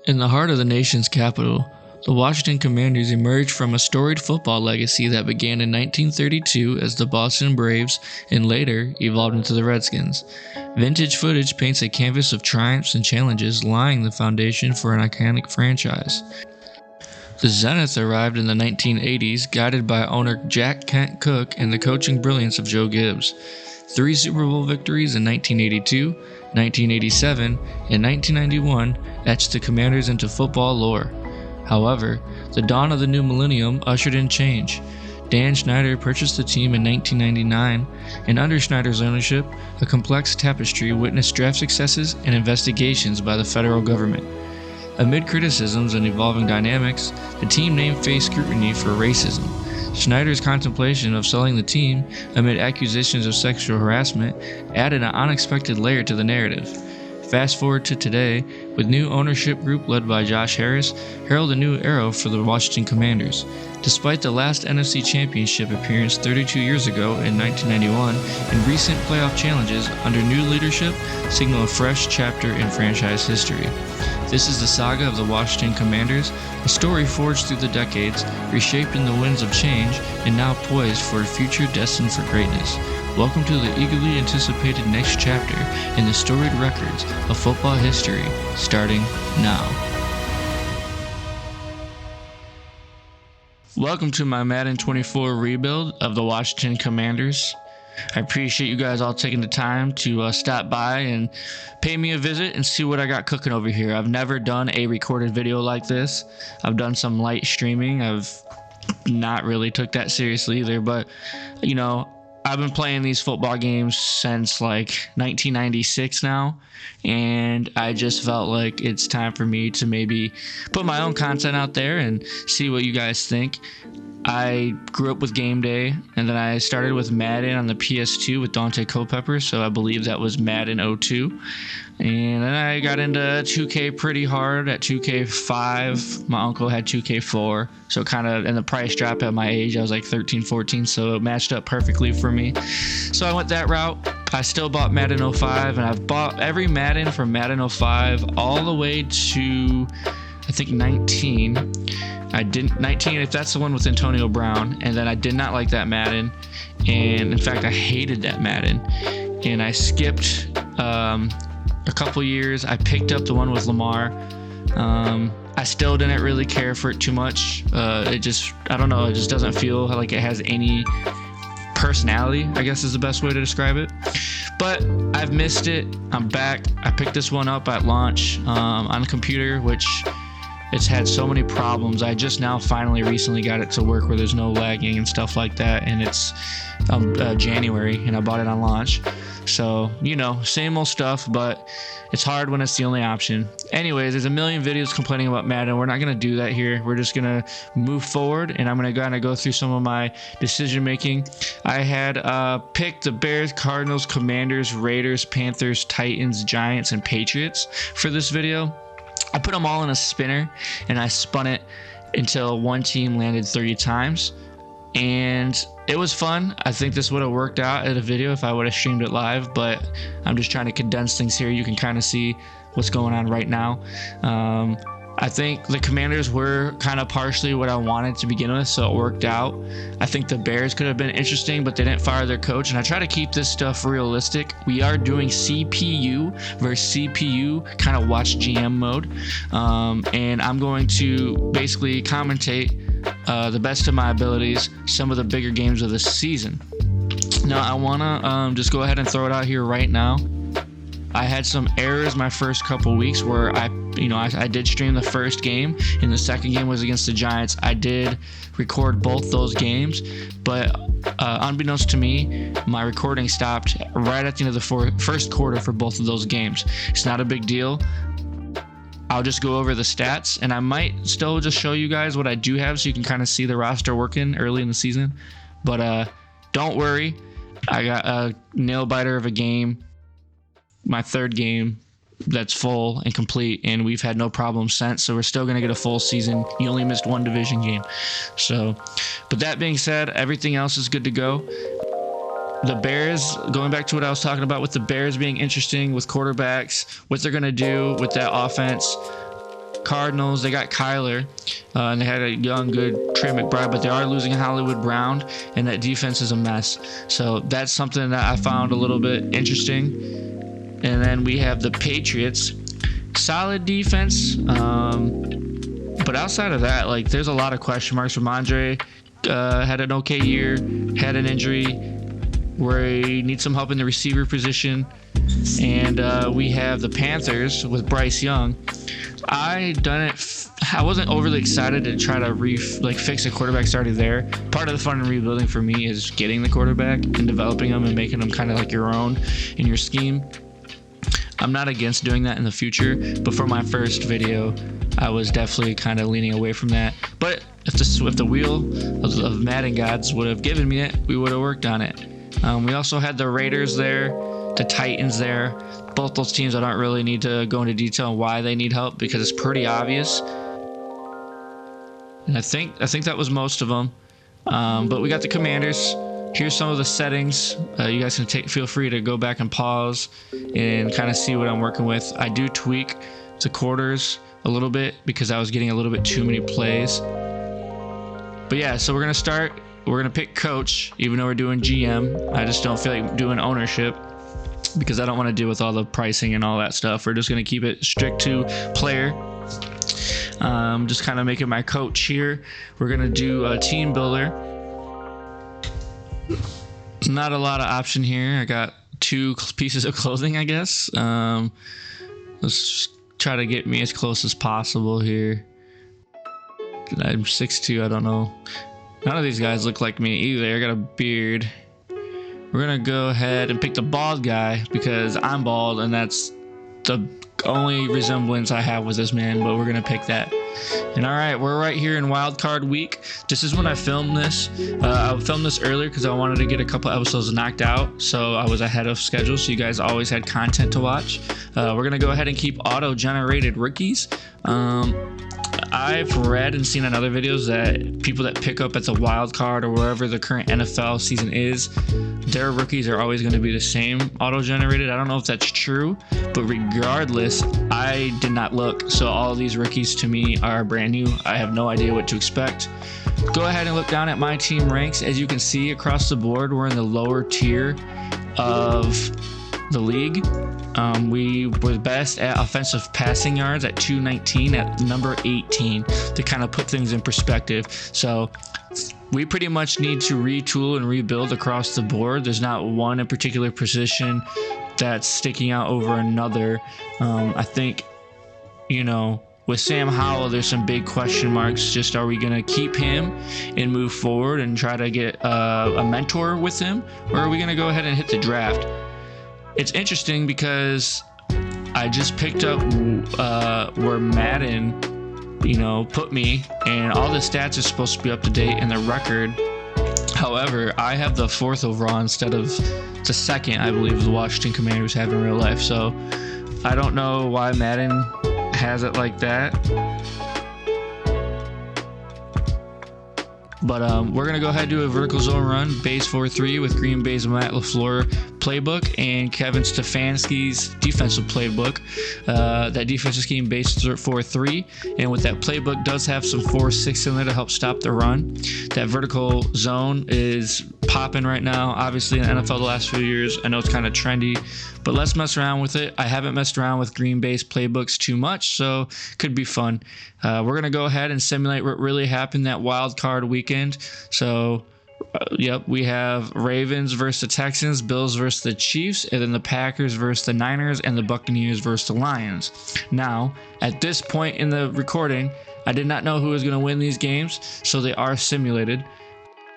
In the heart of the nation's capital, the Washington Commanders emerged from a storied football legacy that began in 1932 as the Boston Braves and later evolved into the Redskins. Vintage footage paints a canvas of triumphs and challenges, laying the foundation for an iconic franchise. The Zenith arrived in the 1980s, guided by owner Jack Kent Cooke and the coaching brilliance of Joe Gibbs. 3 Super Bowl victories in 1982, 1987, and 1991 etched the Commanders into football lore. However, the dawn of the new millennium ushered in change. Dan Snyder purchased the team in 1999, and under Snyder's ownership, a complex tapestry witnessed draft successes and investigations by the federal government. Amid criticisms and evolving dynamics, the team name faced scrutiny for racism. Snyder's contemplation of selling the team amid accusations of sexual harassment added an unexpected layer to the narrative. Fast forward to today, with new ownership group led by Josh Harris, herald a new era for the Washington Commanders. Despite the last NFC Championship appearance 32 years ago in 1991 and recent playoff challenges under new leadership signal a fresh chapter in franchise history. This is the saga of the Washington Commanders, a story forged through the decades, reshaped in the winds of change, and now poised for a future destined for greatness. Welcome to the eagerly anticipated next chapter in the storied records of football history, starting now. Welcome to my Madden 24 rebuild of the Washington Commanders. I appreciate you guys all taking the time to stop by and pay me a visit and see what I got cooking over here. I've never done a recorded video like this. I've done some light streaming. I've not really took that seriously either, but you know, I've been playing these football games since like 1996 now, and I just felt like it's time for me to maybe put my own content out there and see what you guys think. I grew up with Game Day, and then I started with Madden on the PS2 with Dante Culpepper, so I believe that was Madden 02. And then I got into 2K pretty hard at 2K5. My uncle had 2K4, so kind of, and the price drop at my age, I was like 13, 14, so it matched up perfectly for me. So I went that route. I still bought Madden 05, and I've bought every Madden from Madden 05 all the way to, I think, 19. 19, if that's the one with Antonio Brown, and then I did not like that Madden, and in fact I hated that Madden, and I skipped a couple years. I picked up the one with Lamar. I still didn't really care for it too much. I don't know, it just doesn't feel like it has any personality, I guess is the best way to describe it. But I've missed it. I'm back. I picked this one up at launch on the computer, which it's had so many problems. I just now finally recently got it to work where there's no lagging and stuff like that, and it's January, and I bought it on launch. So, you know, same old stuff, but it's hard when it's the only option. Anyways, there's a million videos complaining about Madden. We're not going to do that here. We're just going to move forward, and I'm going to kind of go through some of my decision making. I had picked the Bears, Cardinals, Commanders, Raiders, Panthers, Titans, Giants, and Patriots for this video. I put them all in a spinner, and I spun it until one team landed 30 times, and it was fun. I think this would have worked out at a video if I would have streamed it live, but I'm just trying to condense things here. You can kind of see what's going on right now. I think the Commanders were kind of partially what I wanted to begin with, so it worked out. I think the Bears could have been interesting, but they didn't fire their coach, and I try to keep this stuff realistic. We are doing CPU versus CPU, kind of watch GM mode, and I'm going to basically commentate the best of my abilities, some of the bigger games of the season. Now, I want to just go ahead and throw it out here right now. I had some errors my first couple weeks where I did stream the first game, and the second game was against the Giants. I did record both those games, but unbeknownst to me, my recording stopped right at the end of the first quarter for both of those games. It's not a big deal. I'll just go over the stats, and I might still just show you guys what I do have so you can kind of see the roster working early in the season. But don't worry, I got a nail biter of a game, my third game that's full and complete, and we've had no problems since, so we're still going to get a full season. You only missed one division game. So, but that being said, everything else is good to go. The Bears, going back to what I was talking about with the Bears being interesting with quarterbacks, what they're going to do with that offense. Cardinals, they got Kyler, and they had a young, good Trey McBride, but they are losing Hollywood Brown, and that defense is a mess. So that's something that I found a little bit interesting. And then we have the Patriots. Solid defense, but outside of that, like, there's a lot of question marks. Ramondre had an okay year, had an injury where he needs some help in the receiver position. And we have the Panthers with Bryce Young. I wasn't overly excited to try to fix a quarterback started there. Part of the fun in rebuilding for me is getting the quarterback and developing them and making them kind of like your own in your scheme. I'm not against doing that in the future, but for my first video, I was definitely kind of leaning away from that. But if the wheel of Madden gods would have given me it, we would have worked on it. We also had the Raiders there, the Titans there. Both those teams, I don't really need to go into detail on why they need help because it's pretty obvious. And I think that was most of them. But we got the Commanders. Here's some of the settings. You guys can feel free to go back and pause and kind of see what I'm working with. I do tweak the quarters a little bit because I was getting a little bit too many plays. But yeah, so we're going to start. We're going to pick coach, even though we're doing GM. I just don't feel like doing ownership because I don't want to deal with all the pricing and all that stuff. We're just going to keep it strict to player. Just kind of making my coach here. We're going to do a team builder. Not a lot of option here. I got 2 pieces of clothing, I guess. Let's try to get me as close as possible here. I'm 6'2", I don't know. None of these guys look like me either. I got a beard. We're gonna go ahead and pick the bald guy because I'm bald and that's the only resemblance I have with this man, but we're gonna pick that. And all right, we're right here in wild card week. This is when I filmed this. I filmed this earlier because I wanted to get a couple episodes knocked out, so I was ahead of schedule, so you guys always had content to watch. We're gonna go ahead and keep auto-generated rookies. I've read and seen in other videos that people that pick up at the wild card or wherever the current NFL season is, their rookies are always going to be the same auto-generated. I don't know if that's true, but regardless, I did not look. So all of these rookies to me are brand new. I have no idea what to expect. Go ahead and look down at my team ranks. As you can see across the board, we're in the lower tier of the league. We were best at offensive passing yards at 219 at number 18 to kind of put things in perspective. So we pretty much need to retool and rebuild across the board. There's not one in particular position that's sticking out over another. I think, with Sam Howell, there's some big question marks. Just are we going to keep him and move forward and try to get a mentor with him? Or are we going to go ahead and hit the draft? It's interesting because I just picked up where Madden, put me, and all the stats are supposed to be up to date in the record. However, I have the 4th overall instead of the 2nd, I believe, the Washington Commanders have in real life. So I don't know why Madden has it like that. But we're going to go ahead and do a vertical zone run, base 4-3 with Green Bay's Matt LaFleur playbook and Kevin Stefanski's defensive playbook. That defensive scheme base 4-3, and with that playbook does have some 4-6 in there to help stop the run. That vertical zone is popping right now, obviously in the NFL the last few years. I know it's kind of trendy, but let's mess around with it. I haven't messed around with Green Bay's playbooks too much, so could be fun. We're going to go ahead and simulate what really happened that wild card weekend. So we have Ravens versus the Texans, Bills versus the Chiefs, and then the Packers versus the Niners, and the Buccaneers versus the Lions. Now, at this point in the recording, I did not know who was going to win these games, so they are simulated.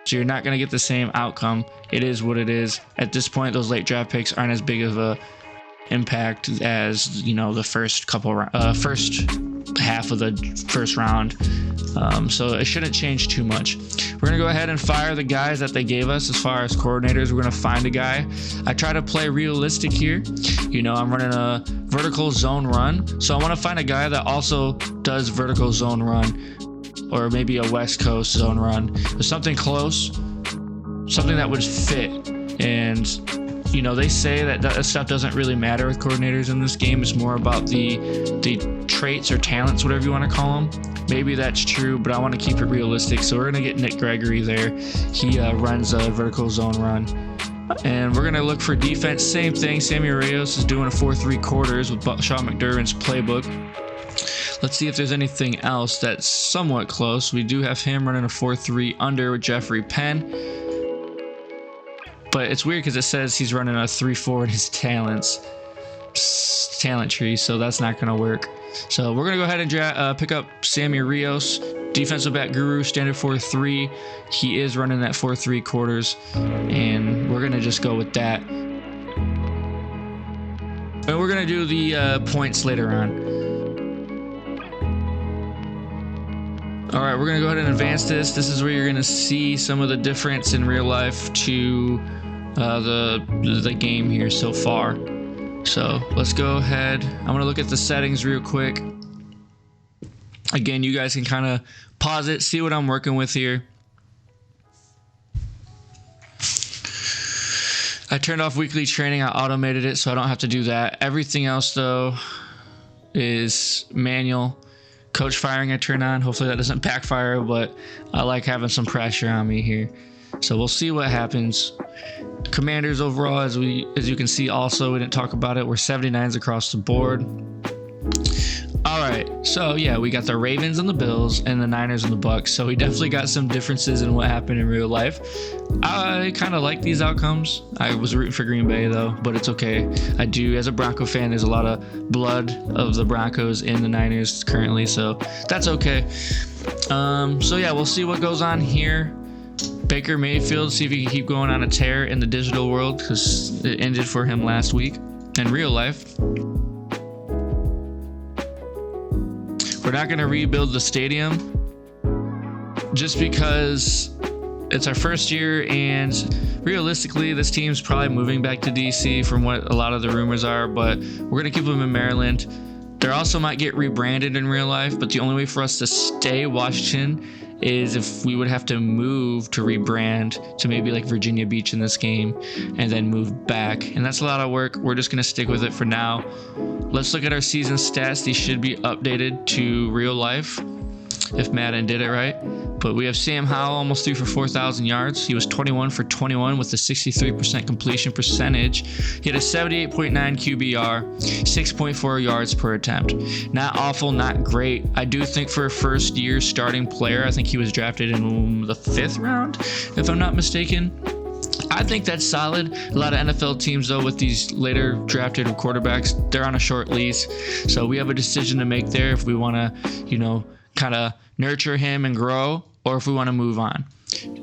So you're not going to get the same outcome. It is what it is. At this point, those late draft picks aren't as big of a impact as the first half of the first round. So it shouldn't change too much. We're going to go ahead and fire the guys that they gave us as far as coordinators. We're going to find a guy. I try to play realistic here. I'm running a vertical zone run. So I want to find a guy that also does vertical zone run, or maybe a West Coast zone run. But something close, something that would fit. And you know, they say that stuff doesn't really matter with coordinators in this game. It's more about the traits or talents, whatever you want to call them. Maybe that's true, but I want to keep it realistic. So we're going to get Nick Gregory there. He runs a vertical zone run. And we're going to look for defense. Same thing. Sammy Rios is doing a 4-3 quarters with Sean McDermott's playbook. Let's see if there's anything else that's somewhat close. We do have him running a 4-3 under with Jeffrey Penn. But it's weird because it says he's running a 3-4 in his talent tree, so that's not going to work. So we're going to go ahead and pick up Sammy Rios, defensive back guru, standard 4-3. He is running that 4-3 quarters, and we're going to just go with that. And we're going to do the points later on. All right, we're going to go ahead and advance this. This is where you're going to see some of the difference in real life to the game here so far. So let's go ahead. I'm going to look at the settings real quick. Again, you guys can kind of pause it, see what I'm working with here. I turned off weekly training. I automated it so I don't have to do that. Everything else, though, is manual. Coach firing I turn on. Hopefully that doesn't backfire, but I like having some pressure on me here. So we'll see what happens. Commanders overall, as you can see, also we didn't talk about it. We're 79s across the board. All right, so yeah, we got the Ravens and the Bills and the Niners and the Bucks. So we definitely got some differences in what happened in real life. I kind of like these outcomes. I was rooting for Green Bay though, but it's okay. I do, as a Bronco fan, there's a lot of blood of the Broncos in the Niners currently, so that's okay. So yeah, we'll see what goes on here. Baker Mayfield, see if he can keep going on a tear in the digital world, because it ended for him last week. In real life, we're not going to rebuild the stadium just because it's our first year, and realistically this team's probably moving back to DC from what a lot of the rumors are, but we're going to keep them in Maryland. They also might get rebranded in real life, but the only way for us to stay Washington is if we would have to move to rebrand to maybe like Virginia Beach in this game and then move back. And that's a lot of work. We're just going to stick with it for now. Let's look at our season stats. These should be updated to real life if Madden did it right. But we have Sam Howell almost threw for 4,000 yards. He was 21 for 21 with a 63% completion percentage. He had a 78.9 QBR, 6.4 yards per attempt. Not awful, not great. I do think for a first year starting player, I think he was drafted in the 5th round, if I'm not mistaken. I think that's solid. A lot of NFL teams, though, with these later drafted quarterbacks, they're on a short lease. So we have a decision to make there if we want to, kind of nurture him and grow, or if we want to move on.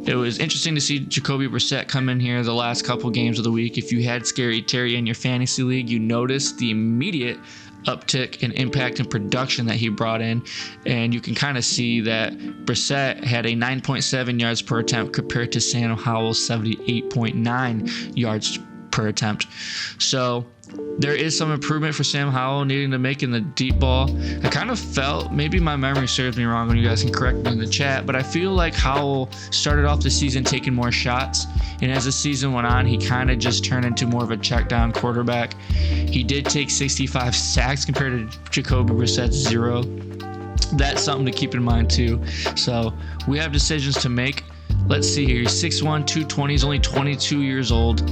It was interesting to see Jacoby Brissett come in here the last couple games of the week. If you had Scary Terry in your fantasy league, you noticed the immediate uptick in impact and production that he brought in, and you can kind of see that Brissett had a 9.7 yards per attempt compared to Sam Howell's 78.9 yards per attempt. So there is some improvement for Sam Howell needing to make in the deep ball. I kind of felt, maybe my memory serves me wrong, when you guys can correct me in the chat, but I feel like Howell started off the season taking more shots, and as the season went on, he kind of just turned into more of a check down quarterback. He did take 65 sacks compared to Jacoby Brissett's 0. That's something to keep in mind too. So we have decisions to make. Let's see here. He's 6'1", 220. He's only 22 years old.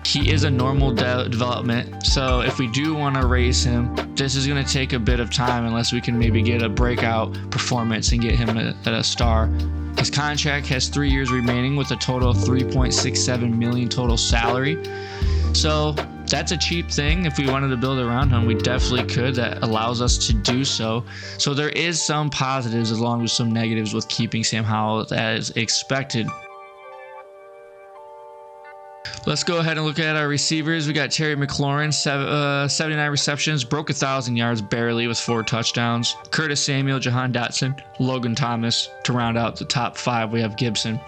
He is a normal development, so if we do want to raise him, this is going to take a bit of time unless we can maybe get a breakout performance and get him at a star. His contract has 3 years remaining with a total of $3.67 million total salary. So that's a cheap thing. If we wanted to build around him, we definitely could. That allows us to do so. So there is some positives along with some negatives with keeping Sam Howell as expected. Let's go ahead and look at our receivers. We got Terry McLaurin, 79 receptions, broke 1,000 yards barely with 4 touchdowns. Curtis Samuel, Jahan Dotson, Logan Thomas. To round out the top 5, we have Gibson.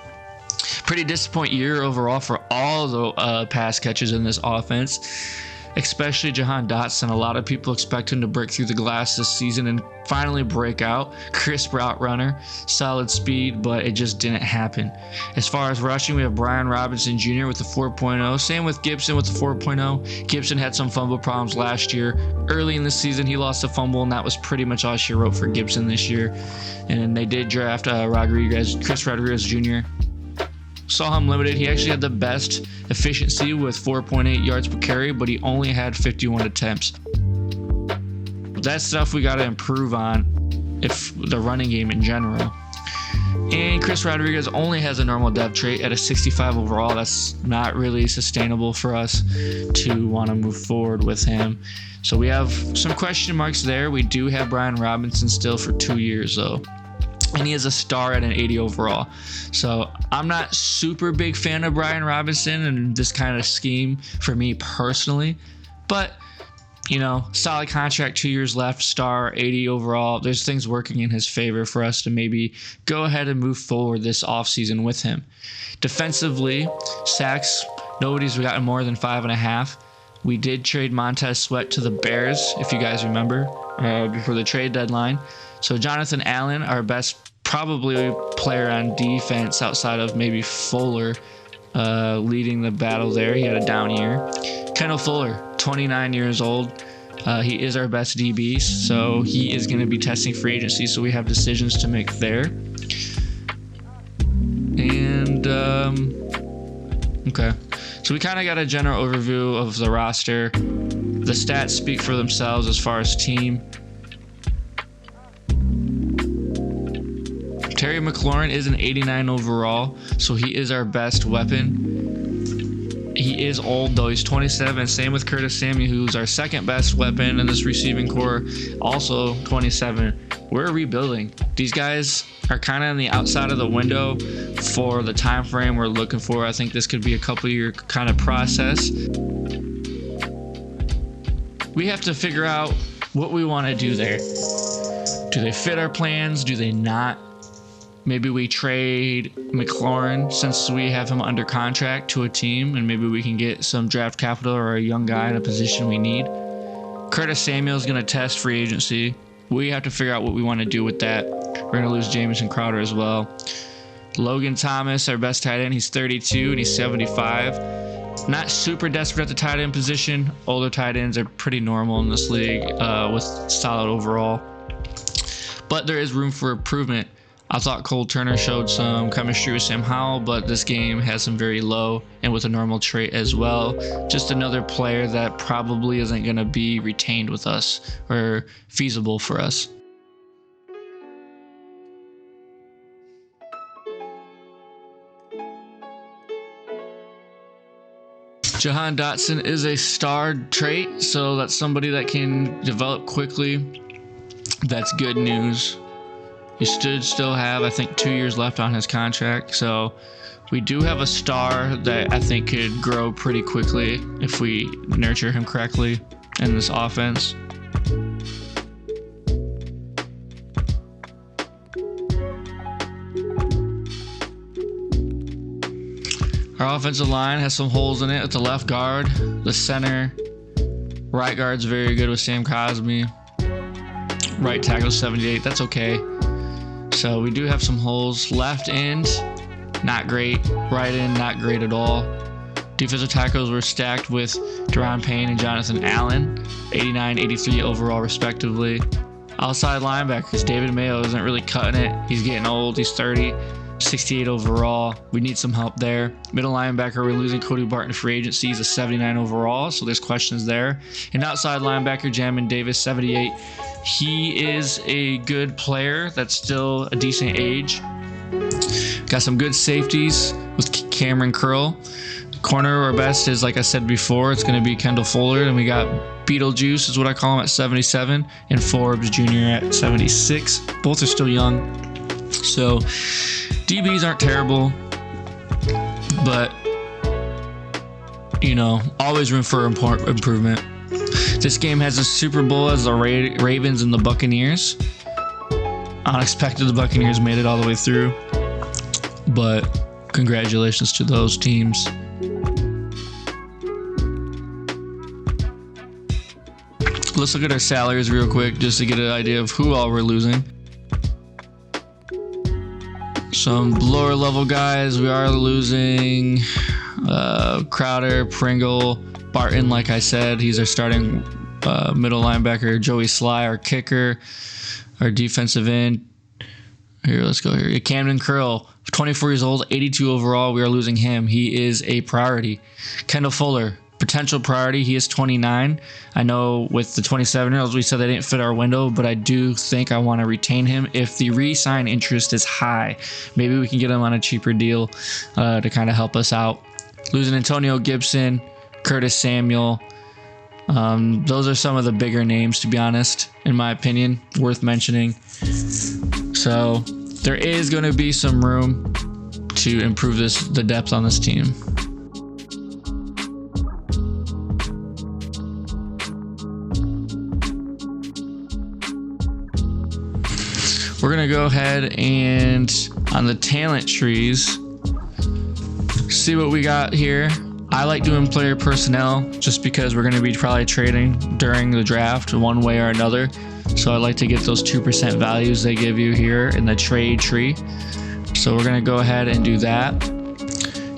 Pretty disappointing year overall for all the pass catches in this offense. especially Jahan Dotson. A lot of people expect him to break through the glass this season and finally break out. Crisp route runner, solid speed, but it just didn't happen. As far as rushing, we have Brian Robinson Jr. with the 4.0. Same with Gibson with the 4.0. Gibson had some fumble problems last year. Early in the season, he lost a fumble, and that was pretty much all she wrote for Gibson this year. And they did draft Chris Rodriguez Jr. Saw him limited. He actually had the best efficiency with 4.8 yards per carry, but he only had 51 attempts. That's stuff we got to improve on, if the running game in general. And Chris Rodriguez only has a normal depth trait at a 65 overall. That's not really sustainable for us to want to move forward with him. So we have some question marks there. We do have Brian Robinson still for 2 years though. And he is a star at an 80 overall. So I'm not super big fan of Brian Robinson and this kind of scheme for me personally. But, you know, solid contract, 2 years left, star, 80 overall. There's things working in his favor for us to maybe go ahead and move forward this offseason with him. Defensively, sacks, nobody's gotten more than 5.5. We did trade Montez Sweat to the Bears, if you guys remember, before the trade deadline. So Jonathan Allen, our best probably player on defense outside of maybe Fuller, leading the battle there. He had a down year. Kendall Fuller, 29 years old. He is our best DB, so he is going to be testing free agency, so we have decisions to make there. And, okay. So we kind of got a general overview of the roster. The stats speak for themselves as far as team. Terry McLaurin is an 89 overall, so he is our best weapon. He is old though, he's 27. Same with Curtis Samuel, who's our second best weapon in this receiving core, also 27. We're rebuilding. These guys are kind of on the outside of the window for the time frame we're looking for. I think this could be a couple year kind of process. We have to figure out what we want to do there. Do they fit our plans? Do they not? Maybe we trade McLaurin since we have him under contract to a team, and maybe we can get some draft capital or a young guy in a position we need. Curtis Samuel is going to test free agency. We have to figure out what we want to do with that. We're going to lose Jamison Crowder as well. Logan Thomas, our best tight end, he's 32 and he's 75. Not super desperate at the tight end position. Older tight ends are pretty normal in this league with solid overall. But there is room for improvement. I thought Cole Turner showed some chemistry with Sam Howell, but this game has him very low and with a normal trait as well. Just another player that probably isn't going to be retained with us or feasible for us. Jahan Dotson is a star trait, so that's somebody that can develop quickly. That's good news. He should still have, I think, 2 years left on his contract. So we do have a star that I think could grow pretty quickly if we nurture him correctly in this offense. Our offensive line has some holes in it with the left guard, the center. Right guard's very good with Sam Cosmi. Right tackle 78, that's okay. So we do have some holes. Left end, not great. Right end, not great at all. Defensive tackles were stacked with Deron Payne and Jonathan Allen, 89, 83 overall respectively. Outside linebackers, David Mayo isn't really cutting it. He's getting old, he's 30, 68 overall. We need some help there. Middle linebacker, we're losing Cody Barton to free agency. He's a 79 overall, so there's questions there. And outside linebacker, Jamin Davis, 78. He is a good player that's still a decent age. Got some good safeties with Cameron Curl. Corner, our best is, like I said before, it's going to be Kendall Fuller. And we got Beetlejuice, is what I call him, at 77. And Forbes Jr. at 76. Both are still young. So DBs aren't terrible. But, you know, always room for improvement. This game has a Super Bowl as the Ravens and the Buccaneers. Unexpected, the Buccaneers made it all the way through. But congratulations to those teams. let's look at our salaries real quick just to get an idea of who all we're losing. Some lower level guys, we are losing Crowder, Pringle, Barton, like I said, he's our starting middle linebacker. Joey Sly, our kicker, our defensive end. Here, let's go here. Camden Curl, 24 years old, 82 overall. We are losing him. He is a priority. Kendall Fuller, potential priority. He is 29. I know with the 27-year-olds, we said they didn't fit our window, but I do think I want to retain him if the re-sign interest is high. Maybe we can get him on a cheaper deal to kind of help us out. Losing Antonio Gibson, Curtis Samuel. Those are some of the bigger names, to be honest, in my opinion, worth mentioning. So there is going to be some room to improve the depth on this team. We're going to go ahead and on the talent trees, see what we got here. I like doing player personnel just because we're going to be probably trading during the draft one way or another. So I like to get those 2% values they give you here in the trade tree. So we're going to go ahead and do that.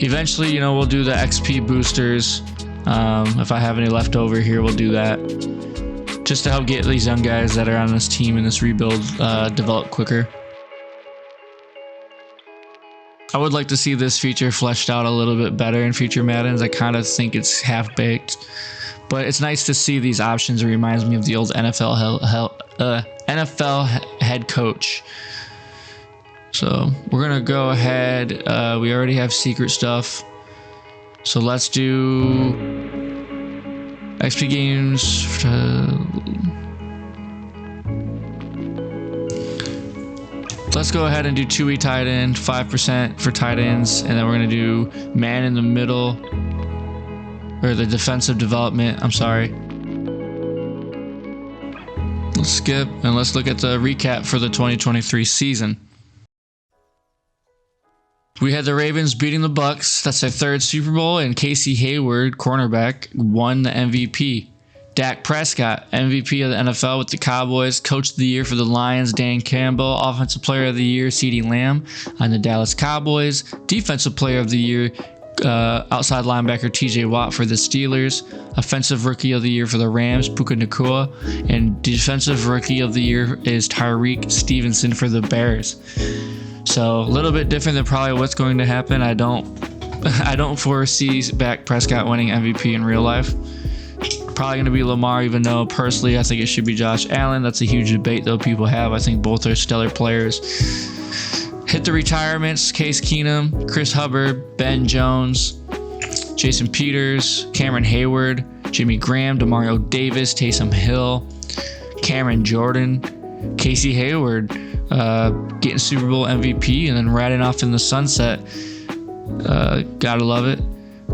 Eventually, you know, we'll do the XP boosters. If I have any left over here, we'll do that. Just to help get these young guys that are on this team in this rebuild develop quicker. I would like to see this feature fleshed out a little bit better in future Maddens. I kind of think it's half-baked. But it's nice to see these options. It reminds me of the old NFL head coach. So we're going to go ahead. We already have secret stuff. So let's do XP games. Let's go ahead and do 2E tight end, 5% for tight ends, and then we're going to do man in the middle, or the defensive development, I'm sorry. Let's skip and let's look at the recap for the 2023 season. We had the Ravens beating the Bucks. That's their third Super Bowl, and Casey Hayward, cornerback, won the MVP. Dak Prescott, MVP of the NFL with the Cowboys. Coach of the Year for the Lions, Dan Campbell. Offensive Player of the Year, CeeDee Lamb on the Dallas Cowboys. Defensive Player of the Year, outside linebacker TJ Watt for the Steelers. Offensive Rookie of the Year for the Rams, Puka Nacua. And Defensive Rookie of the Year is Tyreek Stevenson for the Bears. So a little bit different than probably what's going to happen. I don't foresee Dak Prescott winning MVP in real life. Probably going to be Lamar, even though personally I think it should be Josh Allen. That's a huge debate though people have. I think both are stellar players. Hit the retirements: Case Keenum, Chris Hubbard, Ben Jones, Jason Peters, Cameron Hayward, Jimmy Graham, Demario Davis, Taysom Hill, Cameron Jordan, Casey Hayward getting Super Bowl MVP and then riding off in the sunset. Gotta love it.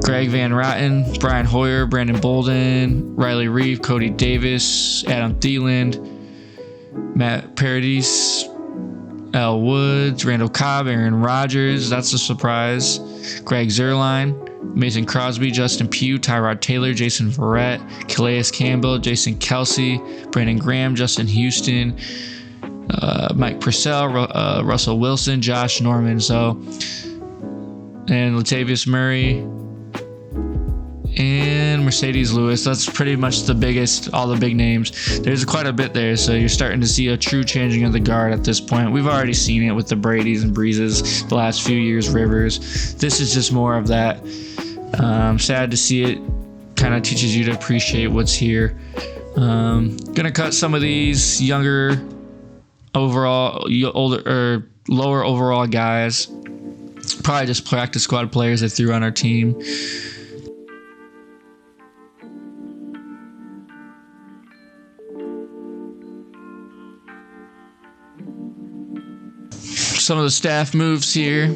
Greg Van Roten, Brian Hoyer, Brandon Bolden, Riley Reeve, Cody Davis, Adam Thielen, Matt Paradis, Al Woods, Randall Cobb, Aaron Rodgers. That's a surprise. Greg Zuerlein, Mason Crosby, Justin Pugh, Tyrod Taylor, Jason Verrett, Calais Campbell, Jason Kelsey, Brandon Graham, Justin Houston, Mike Purcell, Russell Wilson, Josh Norman. And Latavius Murray and Mercedes Lewis. That's pretty much the biggest, all the big names. There's quite a bit there, so you're starting to see a true changing of the guard at this point. We've already seen it with the Bradys and Breezes the last few years, Rivers. This is just more of that. Sad to see it. Kind of teaches you to appreciate what's here. Gonna cut some of these younger overall, older or lower overall guys. Probably just practice squad players that threw on our team. Some of the staff moves here: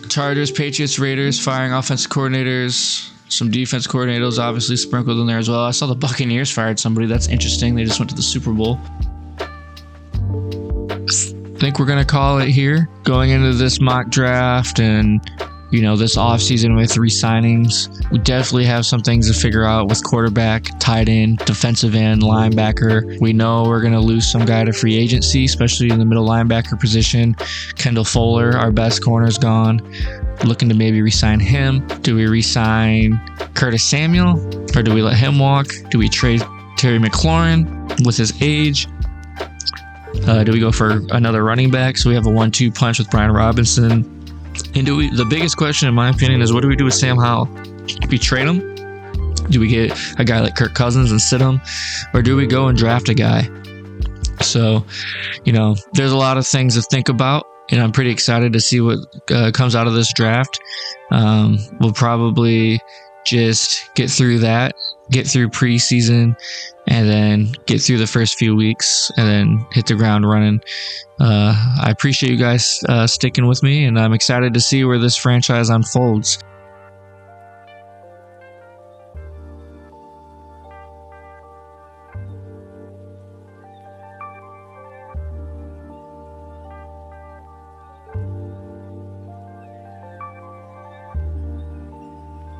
Chargers, Patriots, Raiders, firing offensive coordinators, some defense coordinators obviously sprinkled in there as well. I saw the Buccaneers fired somebody. That's interesting. They just went to the Super Bowl. I think we're going to call it here. Going into this mock draft and this offseason with re-signings. We definitely have some things to figure out with quarterback, tight end, defensive end, linebacker. We know we're going to lose some guy to free agency, especially in the middle linebacker position. Kendall Fuller, our best corner, is gone. Looking to maybe re-sign him. Do we re-sign Curtis Samuel, or do we let him walk? Do we trade Terry McLaurin with his age? Do we go for another running back so we have a 1-2 punch with Brian Robinson? And the biggest question in my opinion is, what do we do with Sam Howell? Do we trade him? Do we get a guy like Kirk Cousins and sit him? Or do we go and draft a guy? So, there's a lot of things to think about, and I'm pretty excited to see what comes out of this draft. We'll probably just get through that, get through preseason, and then get through the first few weeks and then hit the ground running. I appreciate you guys sticking with me, and I'm excited to see where this franchise unfolds.